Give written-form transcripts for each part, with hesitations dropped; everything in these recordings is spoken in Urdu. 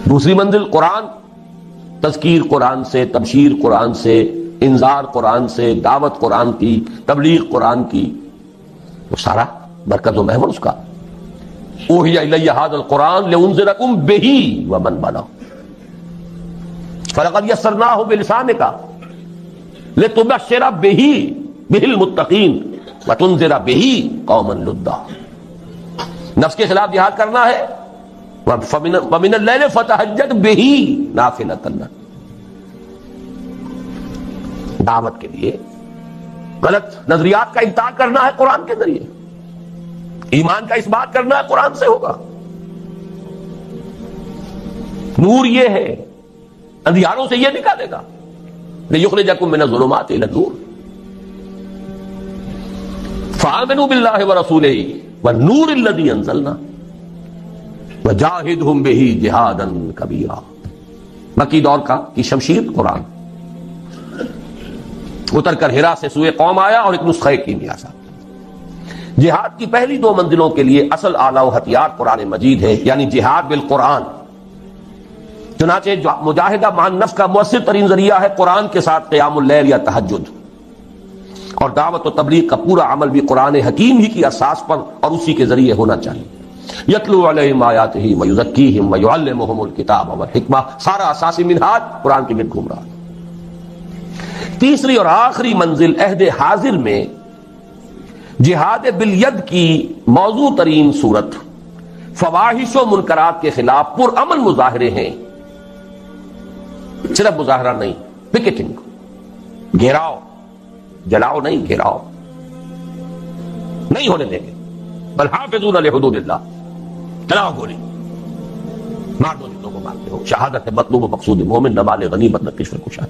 دوسری منزل قرآن، تذکیر قرآن سے، تبشیر قرآن سے، انذار قرآن سے، دعوت قرآن کی، تبلیغ قرآن کی، وہ سارا برکت و محور اس کا. اوحی الی ھذا القرآن لانذرکم بہ ومن بلغ فلقد یسرناہ بلسانک لتبشر بہ المتقین وتنذر بہ قوما لدا. نفس کے خلاف جہاد کرنا ہے، ومن اللیل فتہجد بہ نافلۃ لک. دعوت کے لیے غلط نظریات کا انکار کرنا ہے قرآن کے ذریعے، ایمان کا اس بات کرنا ہے قرآن سے ہوگا. نور یہ ہے، اندھیاروں سے یہ نکالے گا. لِيُخْرِجَكُم مِّنَ الظُّلُمَاتِ إِلَى النُّورِ فَآمِنُوا بِاللَّهِ وَرَسُولِهِ وَالنُّورِ الَّذِي أَنزَلْنَا وَجَاهِدْهُمْ بِهِ جِهَادًا كَبِيرًا. مکی دور کی شمشیر قرآن اتر کر ہرا سے سوئے قوم آیا اور ایک نسخہ کیمیا سا. جہاد کی پہلی دو منزلوں کے لیے اصل آلہ و ہتھیار قرآن مجید ہے، یعنی جہاد بالقرآن. چنانچہ مجاہدہ مع النفس کا مؤثر ترین ذریعہ ہے قرآن کے ساتھ قیام اللیل یا تہجد، اور دعوت و تبلیغ کا پورا عمل بھی قرآن حکیم ہی کی اساس پر اور اسی کے ذریعے ہونا چاہیے. یتلو علیہم آیاتہ ویزکیہم ویعلمہم الکتاب والحکمہ. سارا اساسی منہاج قرآن کے گرد گھوم رہا ہے. تیسری اور آخری منزل عہد حاضر میں جہاد بالید کی موضوع ترین صورت فواحش و منکرات کے خلاف پرامن مظاہرے ہیں. صرف مظاہرہ نہیں، پکیٹنگ، گھیراؤ، جلاؤ نہیں، گھیراؤ نہیں ہونے دیں گے. بل حافظون لحدود اللہ. چلاؤ گولی، مار دو جتنوں کو مارتے ہو. شہادت ہے مطلوب و مقصود مومن، نہ مال غنیمت نہ کشور کشاد.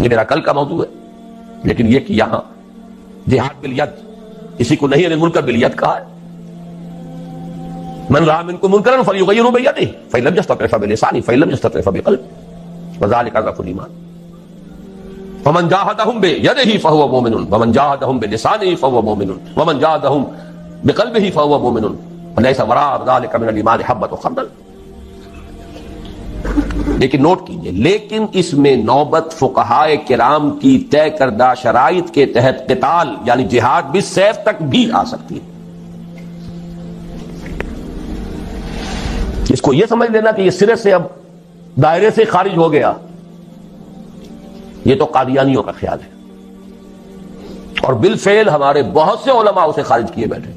یہ میرا کل کا موضوع ہے، لیکن یہ کہ یہاں جہاد بالید، کسی کو نہیں منکر بالید کہا ہے. من رأى منكم منكرا فليغيره بيده فإن لم يستطع فبلسانه فإن لم يستطع فبقلبه وذلك ضعف الإيمان. ومن جاهدهم بيده فهو مؤمن ومن جاهدهم بلسانه فهو مؤمن ومن جاهدهم بقلبه فهو مؤمن وليس وراء ذلك من الإيمان حبة خردل. لیکن نوٹ کیجئے، لیکن اس میں نوبت فقہائے کرام کی طے کردہ شرائط کے تحت قتال یعنی جہاد بالسیف تک بھی آ سکتی ہے. اس کو یہ سمجھ لینا کہ یہ سرے سے اب دائرے سے خارج ہو گیا، یہ تو قادیانیوں کا خیال ہے، اور بالفعل ہمارے بہت سے علماء اسے خارج کیے بیٹھے،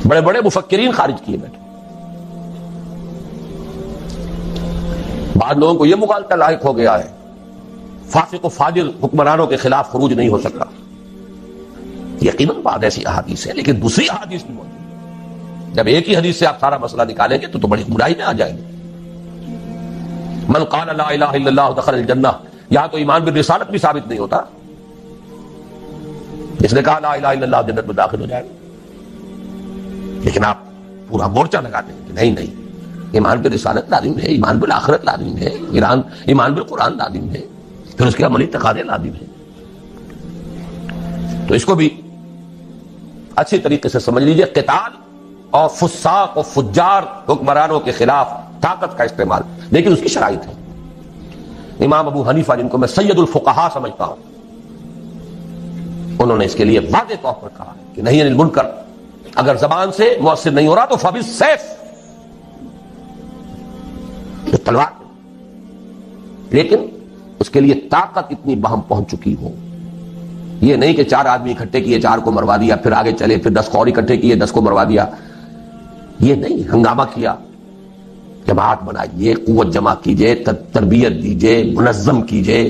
بڑے بڑے مفکرین خارج کیے بیٹھے. بعض لوگوں کو یہ مغالطہ لاحق ہو گیا ہے فاسق و فاجر حکمرانوں کے خلاف خروج نہیں ہو سکتا. یقیناً بعض ایسی احادیث ہے، لیکن دوسری احادیث بھی موجود. جب ایک ہی حدیث سے آپ سارا مسئلہ نکالیں گے تو بڑی گمراہی میں آ جائیں گے. من قال لا الہ الا اللہ دخل الجنہ، یہاں تو ایمان بالرسالت بھی ثابت نہیں ہوتا. اس نے کہا لا الہ الا اللہ جنت میں داخل ہو جائے گا، لیکن آپ پورا مورچہ لگاتے ہیں کہ نہیں، ایمان بالرسالت لازم ہے، ایمان بالآخرت لازم ہے، ایمان بالقرآن لازم ہے، پھر اس کے عملی تقاضے لازم ہیں. تو اس کو بھی اچھی طریقے سے سمجھ لیجئے. قتال اور فساق و فجار حکمرانوں کے خلاف طاقت کا استعمال، لیکن اس کی شرائط ہے. امام ابو حنیفہ جن کو میں سید الفقہاء سمجھتا ہوں، انہوں نے اس کے لیے واضح طور پر کہا کہ نہیں المنکر اگر زبان سے مؤثر نہیں ہو رہا تو فبالسیف، تلوار، لیکن اس کے لیے طاقت اتنی بہم پہنچ چکی ہو. یہ نہیں کہ 4 آدمی اکٹھے کیے 4 کو مروا دیا، پھر آگے چلے، پھر 10 کو اور اکٹھے کیے 10 کو مروا دیا. یہ نہیں، ہنگامہ کیا، جماعت بنائیے، قوت جمع کیجئے، تربیت دیجئے، منظم کیجئے،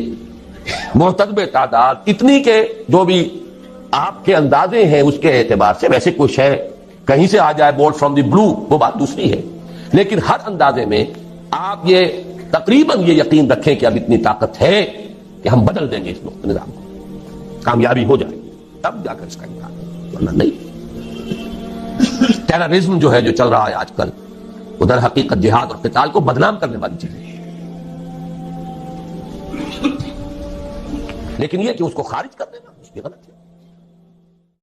محتسب تعداد اتنی کہ جو بھی آپ کے اندازے ہیں اس کے اعتبار سے، ویسے کچھ ہے کہیں سے آ جائے بورڈ فرام دی بلو، وہ بات دوسری ہے، لیکن ہر اندازے میں آپ یہ تقریباً یہ یقین رکھیں کہ اب اتنی طاقت ہے کہ ہم بدل دیں گے اس نظام کو، کامیابی ہو جائے تب جا کر اس کا امکان، ورنہ نہیں. ٹیررزم جو ہے جو چل رہا ہے آج کل، ادھر حقیقت جہاد اور قتال کو بدنام کرنے والی چیز ہے، لیکن یہ کہ اس کو خارج کر دینا اس کی غلط ہے.